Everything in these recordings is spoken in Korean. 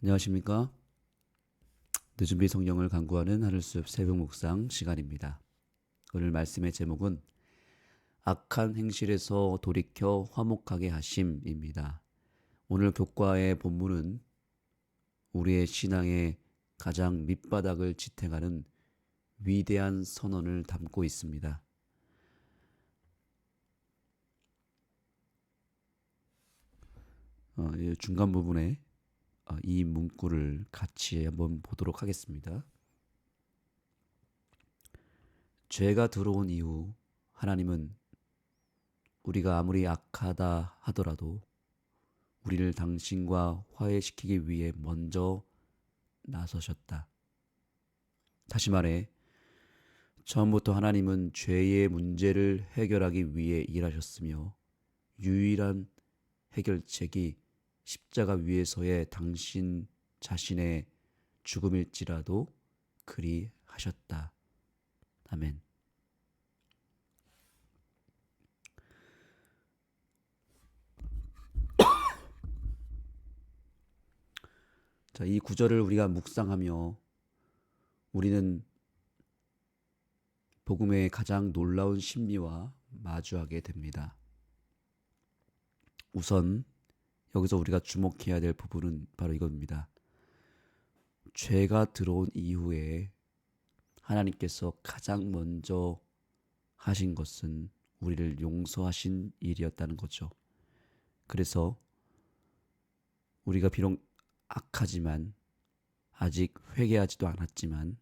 안녕하십니까? 늦은 비 성령을 간구하는 하늘숲 새벽 묵상 시간입니다. 오늘 말씀의 제목은 악한 행실에서 돌이켜 화목하게 하심입니다. 오늘 교과의 본문은 우리의 신앙의 가장 밑바닥을 지탱하는 위대한 선언을 담고 있습니다. 중간 부분에 이 문구를 같이 한번 보도록 하겠습니다. 죄가 들어온 이후 하나님은 우리가 아무리 악하다 하더라도 우리를 당신과 화해시키기 위해 먼저 나서셨다. 다시 말해, 처음부터 하나님은 죄의 문제를 해결하기 위해 일하셨으며 유일한 해결책이 십자가 위에서의 당신 자신의 죽음일지라도 그리 하셨다. 아멘. 자, 이 구절을 우리가 묵상하며 우리는 복음의 가장 놀라운 신비와 마주하게 됩니다. 우선 여기서 우리가 주목해야 될 부분은 바로 이겁니다. 죄가 들어온 이후에 하나님께서 가장 먼저 하신 것은 우리를 용서하신 일이었다는 거죠. 그래서 우리가 비록 악하지만 아직 회개하지도 않았지만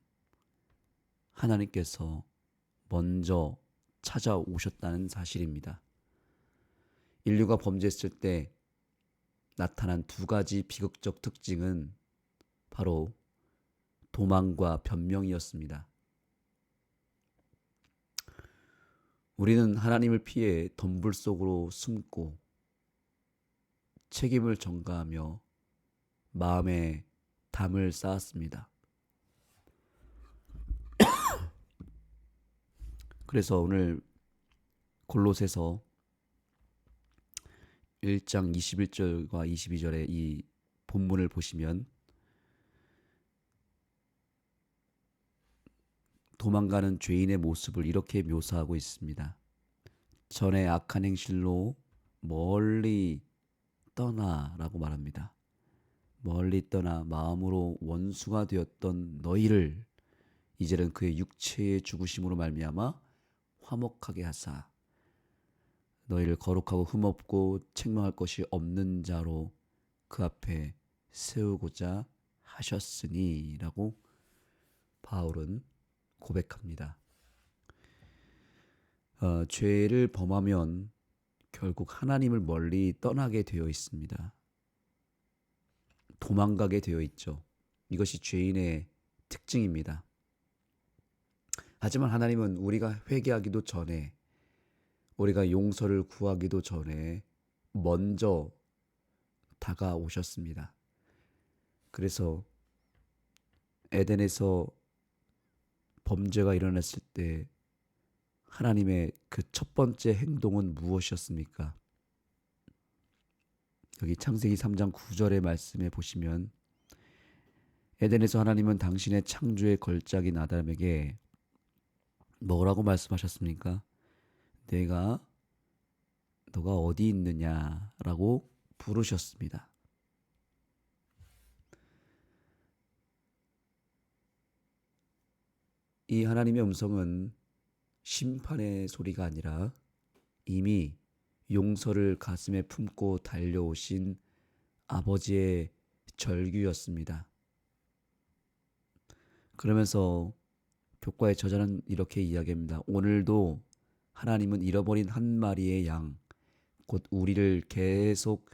하나님께서 먼저 찾아오셨다는 사실입니다. 인류가 범죄했을 때 나타난 두 가지 비극적 특징은 바로 도망과 변명이었습니다. 우리는 하나님을 피해 덤불 속으로 숨고 책임을 전가하며 마음에 담을 쌓았습니다. 그래서 오늘 골로새서 1장 21절과 22절의 이 본문을 보시면 도망가는 죄인의 모습을 이렇게 묘사하고 있습니다. 전에 악한 행실로 멀리 떠나라고 말합니다. 멀리 떠나 마음으로 원수가 되었던 너희를 이제는 그의 육체의 죽으심으로 말미암아 화목하게 하사 너희를 거룩하고 흠없고 책망할 것이 없는 자로 그 앞에 세우고자 하셨으니 라고 바울은 고백합니다. 죄를 범하면 결국 하나님을 멀리 떠나게 되어 있습니다. 도망가게 되어 있죠. 이것이 죄인의 특징입니다. 하지만 하나님은 우리가 회개하기도 전에, 우리가 용서를 구하기도 전에 먼저 다가오셨습니다. 그래서 에덴에서 범죄가 일어났을 때 하나님의 그 첫 번째 행동은 무엇이었습니까? 여기 창세기 3장 9절의 말씀에 보시면 에덴에서 하나님은 당신의 창조의 걸작인 아담에게 뭐라고 말씀하셨습니까? 너가 어디 있느냐라고 부르셨습니다. 이 하나님의 음성은 심판의 소리가 아니라 이미 용서를 가슴에 품고 달려오신 아버지의 절규였습니다. 그러면서 교과의 저자는 이렇게 이야기합니다. 오늘도 하나님은 잃어버린 한 마리의 양, 곧 우리를 계속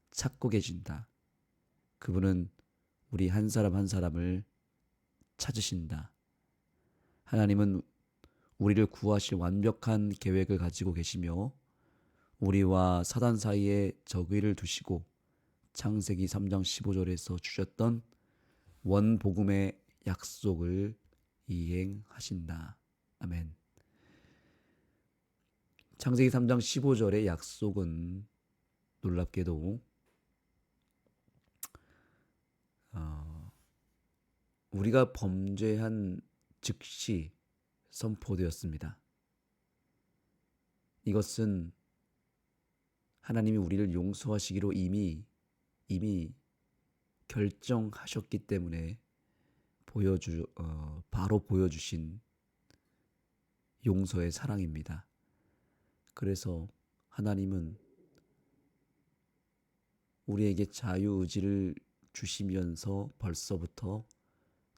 찾고 계신다. 그분은 우리 한 사람 한 사람을 찾으신다. 하나님은 우리를 구하실 완벽한 계획을 가지고 계시며 우리와 사단 사이에 적의를 두시고 창세기 3장 15절에서 주셨던 원복음의 약속을 이행하신다. 아멘. 창세기 3장 15절의 약속은 놀랍게도 우리가 범죄한 즉시 선포되었습니다. 이것은 하나님이 우리를 용서하시기로 이미 결정하셨기 때문에 바로 보여주신 용서의 사랑입니다. 그래서 하나님은 우리에게 자유의지를 주시면서 벌써부터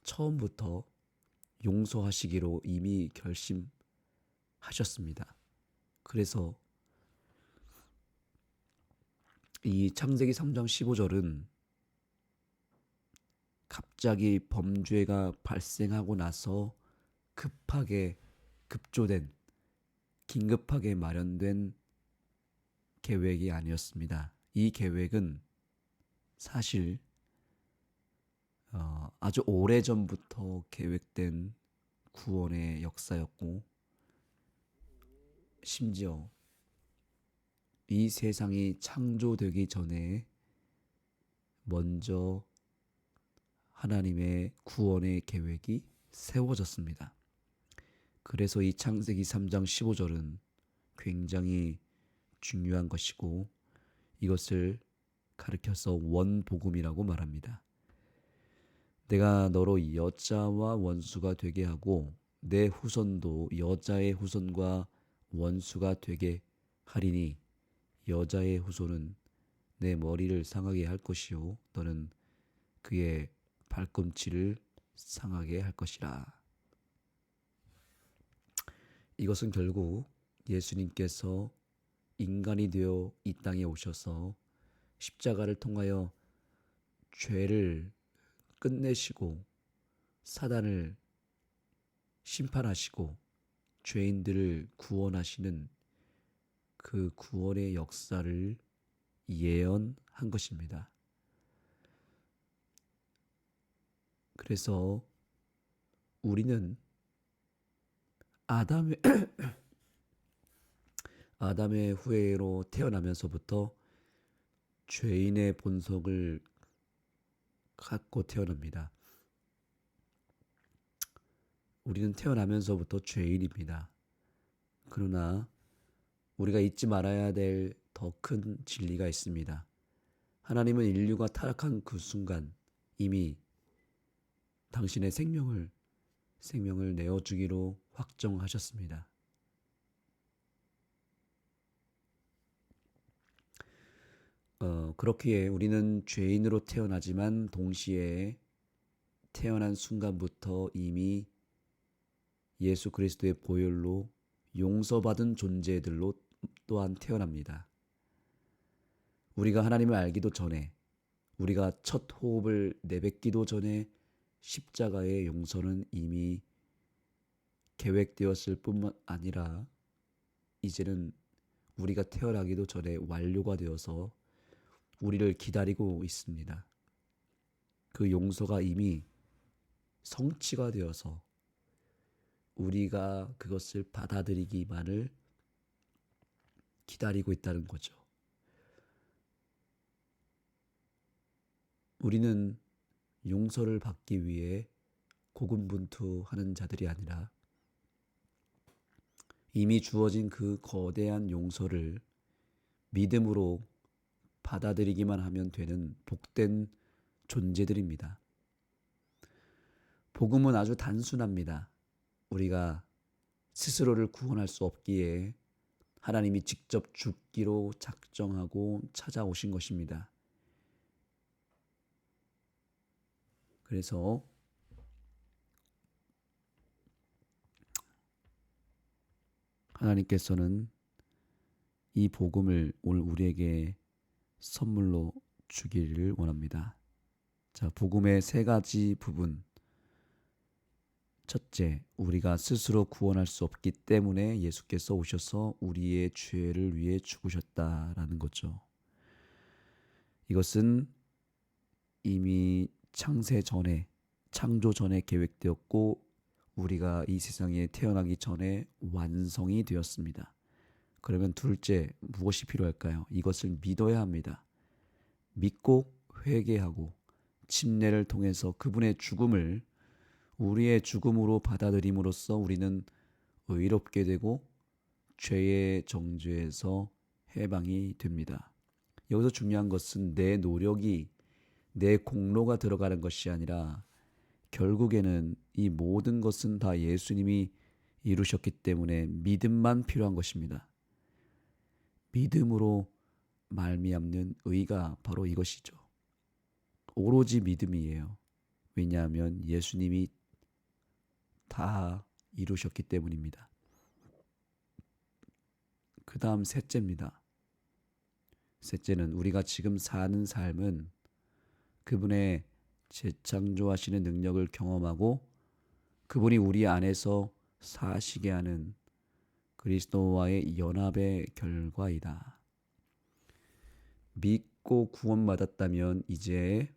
처음부터 용서하시기로 이미 결심하셨습니다. 그래서 이 창세기 3장 15절은 갑자기 범죄가 발생하고 나서 긴급하게 마련된 계획이 아니었습니다. 이 계획은 사실 아주 오래전부터 계획된 구원의 역사였고, 심지어 이 세상이 창조되기 전에 먼저 하나님의 구원의 계획이 세워졌습니다. 그래서 이 창세기 3장 15절은 굉장히 중요한 것이고, 이것을 가르쳐서 원복음이라고 말합니다. 내가 너로 여자와 원수가 되게 하고 내 후손도 여자의 후손과 원수가 되게 하리니 여자의 후손은 내 머리를 상하게 할 것이요 너는 그의 발꿈치를 상하게 할 것이라. 이것은 결국 예수님께서 인간이 되어 이 땅에 오셔서 십자가를 통하여 죄를 끝내시고 사단을 심판하시고 죄인들을 구원하시는 그 구원의 역사를 예언한 것입니다. 그래서 우리는 아담의 후예로 태어나면서부터 죄인의 본성을 갖고 태어납니다. 우리는 태어나면서부터 죄인입니다. 그러나 우리가 잊지 말아야 될 더 큰 진리가 있습니다. 하나님은 인류가 타락한 그 순간 이미 당신의 생명을 내어주기로 확정하셨습니다. 그렇기에 우리는 죄인으로 태어나지만 동시에 태어난 순간부터 이미 예수 그리스도의 보혈로 용서받은 존재들로 또한 태어납니다. 우리가 하나님을 알기도 전에, 우리가 첫 호흡을 내뱉기도 전에 십자가의 용서는 이미 계획되었을 뿐만 아니라 이제는 우리가 태어나기도 전에 완료가 되어서 우리를 기다리고 있습니다. 그 용서가 이미 성취가 되어서 우리가 그것을 받아들이기만을 기다리고 있다는 거죠. 우리는 용서를 받기 위해 고군분투하는 자들이 아니라 이미 주어진 그 거대한 용서를 믿음으로 받아들이기만 하면 되는 복된 존재들입니다. 복음은 아주 단순합니다. 우리가 스스로를 구원할 수 없기에 하나님이 직접 죽기로 작정하고 찾아오신 것입니다. 그래서 하나님께서는 이 복음을 오늘 우리에게 선물로 주기를 원합니다. 자, 복음의 세 가지 부분. 첫째, 우리가 스스로 구원할 수 없기 때문에 예수께서 오셔서 우리의 죄를 위해 죽으셨다라는 거죠. 이것은 이미 창조 전에 계획되었고 우리가 이 세상에 태어나기 전에 완성이 되었습니다. 그러면 둘째, 무엇이 필요할까요? 이것을 믿어야 합니다. 믿고 회개하고 침례를 통해서 그분의 죽음을 우리의 죽음으로 받아들임으로써 우리는 의롭게 되고 죄의 정죄에서 해방이 됩니다. 여기서 중요한 것은 내 노력이, 내 공로가 들어가는 것이 아니라 결국에는 이 모든 것은 다 예수님이 이루셨기 때문에 믿음만 필요한 것입니다. 믿음으로 말미암는 의가 바로 이것이죠. 오로지 믿음이에요. 왜냐하면 예수님이 다 이루셨기 때문입니다. 그 다음 셋째입니다. 셋째는 우리가 지금 사는 삶은 그분의 재창조하시는 능력을 경험하고 그분이 우리 안에서 사시게 하는 그리스도와의 연합의 결과이다. 믿고 구원받았다면 이제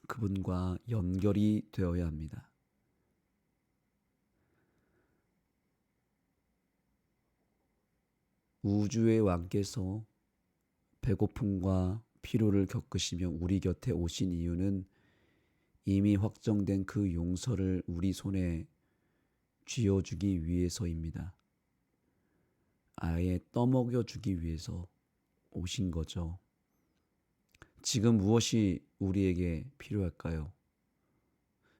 그분과 연결이 되어야 합니다. 우주의 왕께서 배고픔과 피로를 겪으시며 우리 곁에 오신 이유는 이미 확정된 그 용서를 우리 손에 쥐어주기 위해서입니다. 아예 떠먹여주기 위해서 오신 거죠. 지금 무엇이 우리에게 필요할까요?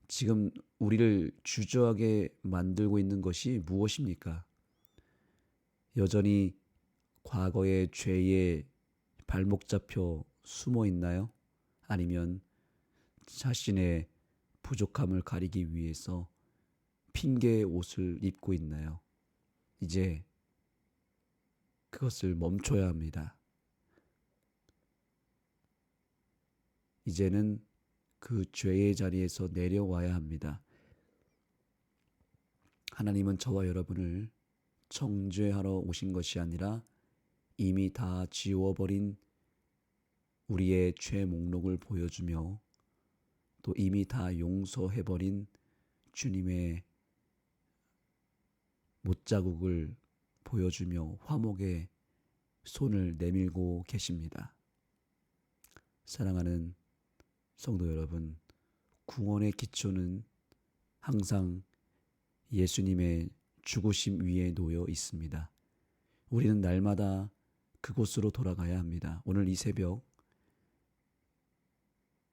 지금 우리를 주저하게 만들고 있는 것이 무엇입니까? 여전히 과거의 죄에 발목 잡혀 숨어 있나요? 아니면 자신의 부족함을 가리기 위해서 핑계의 옷을 입고 있나요? 이제 그것을 멈춰야 합니다. 이제는 그 죄의 자리에서 내려와야 합니다. 하나님은 저와 여러분을 정죄하러 오신 것이 아니라 이미 다 지워버린 우리의 죄 목록을 보여주며 또 이미 다 용서해버린 주님의 못자국을 보여주며 화목에 손을 내밀고 계십니다. 사랑하는 성도 여러분, 구원의 기초는 항상 예수님의 죽으심 위에 놓여 있습니다. 우리는 날마다 그곳으로 돌아가야 합니다. 오늘 이 새벽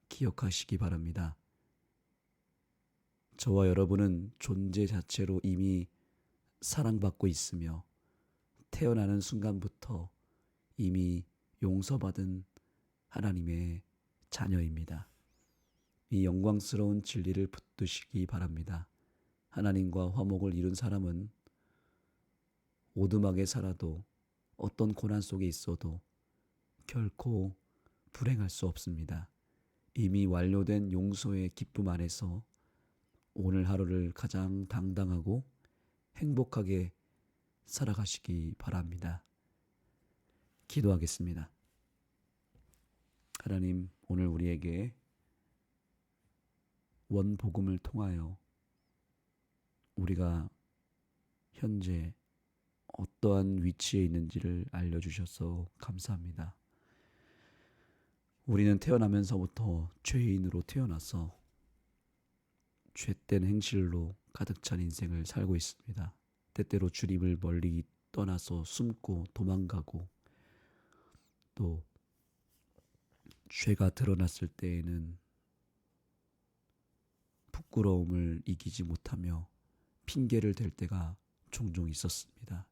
기억하시기 바랍니다. 저와 여러분은 존재 자체로 이미 사랑받고 있으며 태어나는 순간부터 이미 용서받은 하나님의 자녀입니다. 이 영광스러운 진리를 붙드시기 바랍니다. 하나님과 화목을 이룬 사람은 오두막에 살아도 어떤 고난 속에 있어도 결코 불행할 수 없습니다. 이미 완료된 용서의 기쁨 안에서 오늘 하루를 가장 당당하고 행복하게 살아가시기 바랍니다. 기도하겠습니다. 하나님, 오늘 우리에게 원복음을 통하여 우리가 현재 어떠한 위치에 있는지를 알려주셔서 감사합니다. 우리는 태어나면서부터 죄인으로 태어나서 죄된 행실로 가득 찬 인생을 살고 있습니다. 때때로 주님을 멀리 떠나서 숨고 도망가고 또 죄가 드러났을 때에는 부끄러움을 이기지 못하며 핑계를 댈 때가 종종 있었습니다.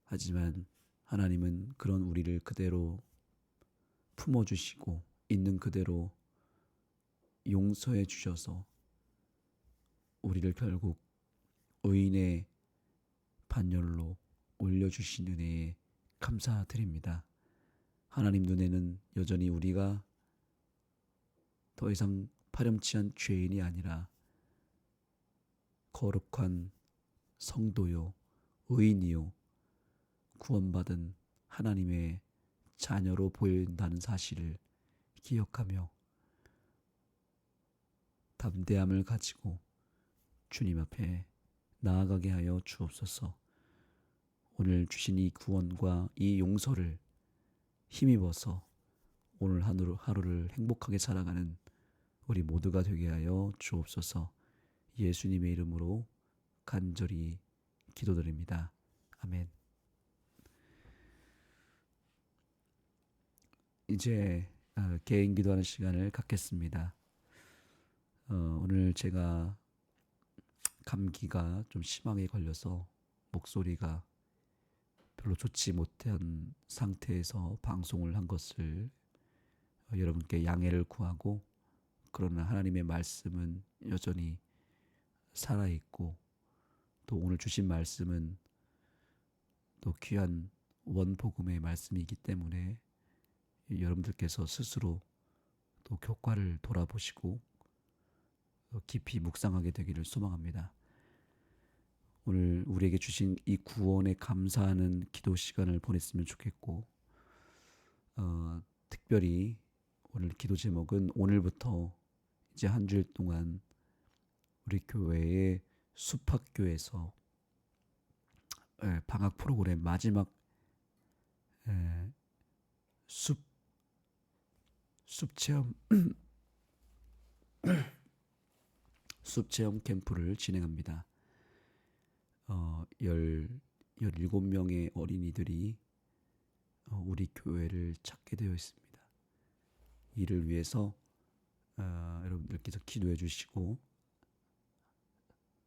하지만 하나님은 그런 우리를 그대로 품어주시고 있는 그대로 용서해 주셔서 우리를 결국 의인의 반열로 올려주신 은혜에 감사드립니다. 하나님 눈에는 여전히 우리가 더 이상 파렴치한 죄인이 아니라 거룩한 성도요, 의인이요, 구원받은 하나님의 자녀로 보인다는 사실을 기억하며 담대함을 가지고 주님 앞에 나아가게 하여 주옵소서. 오늘 주신 이 구원과 이 용서를 힘입어서 오늘 하루를 행복하게 살아가는 우리 모두가 되게 하여 주옵소서. 예수님의 이름으로 간절히 기도드립니다. 아멘. 이제 개인 기도하는 시간을 갖겠습니다. 오늘 제가 감기가 좀 심하게 걸려서 목소리가 별로 좋지 못한 상태에서 방송을 한 것을 여러분께 양해를 구하고, 그러나 하나님의 말씀은 여전히 살아있고, 또 오늘 주신 말씀은 또 귀한 원복음의 말씀이기 때문에 여러분들께서 스스로 또 교과를 돌아보시고 깊이 묵상하게 되기를 소망합니다. 오늘 우리에게 주신 이 구원에 감사하는 기도 시간을 보냈으면 좋겠고, 특별히 오늘 기도 제목은 오늘부터 이제 한 주일 동안 우리 교회의 숲학교에서 방학 프로그램 마지막 숲체험 숲체험 캠프를 진행합니다. 17명의 어린이들이 우리 교회를 찾게 되어 있습니다. 이를 위해서 여러분들께서 기도해 주시고,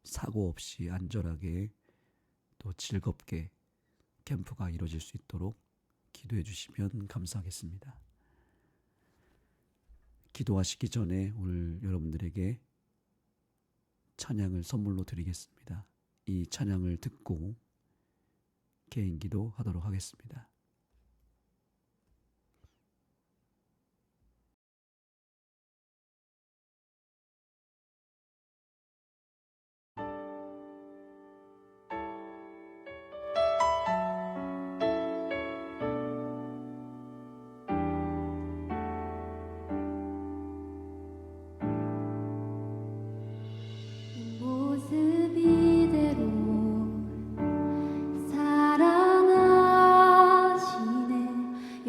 사고 없이 안전하게 또 즐겁게 캠프가 이루어질 수 있도록 기도해 주시면 감사하겠습니다. 기도하시기 전에 오늘 여러분들에게 찬양을 선물로 드리겠습니다. 이 찬양을 듣고 개인 기도 하도록 하겠습니다. 모습 이대로 사랑하시네.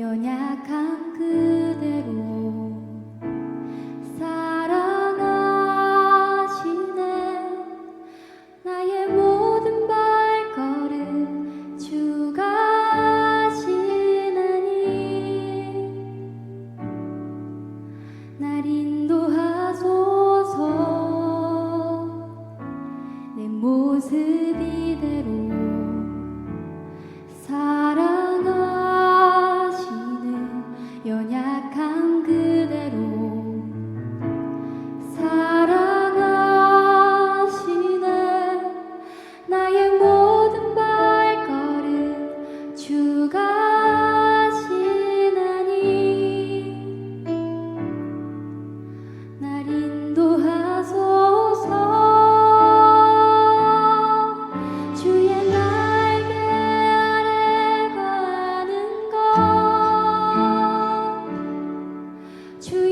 연약한 그대로 사랑하시네. 나의 모든 발걸음 주가 하시나니 날 인도하소서. 내 모습 이대로 사랑하시는 연약한 그대로 사랑하시는 나의 모든 발걸음 주가 하시나니 날 인도하소서. 주의 날개 아래 거하는 것, 주의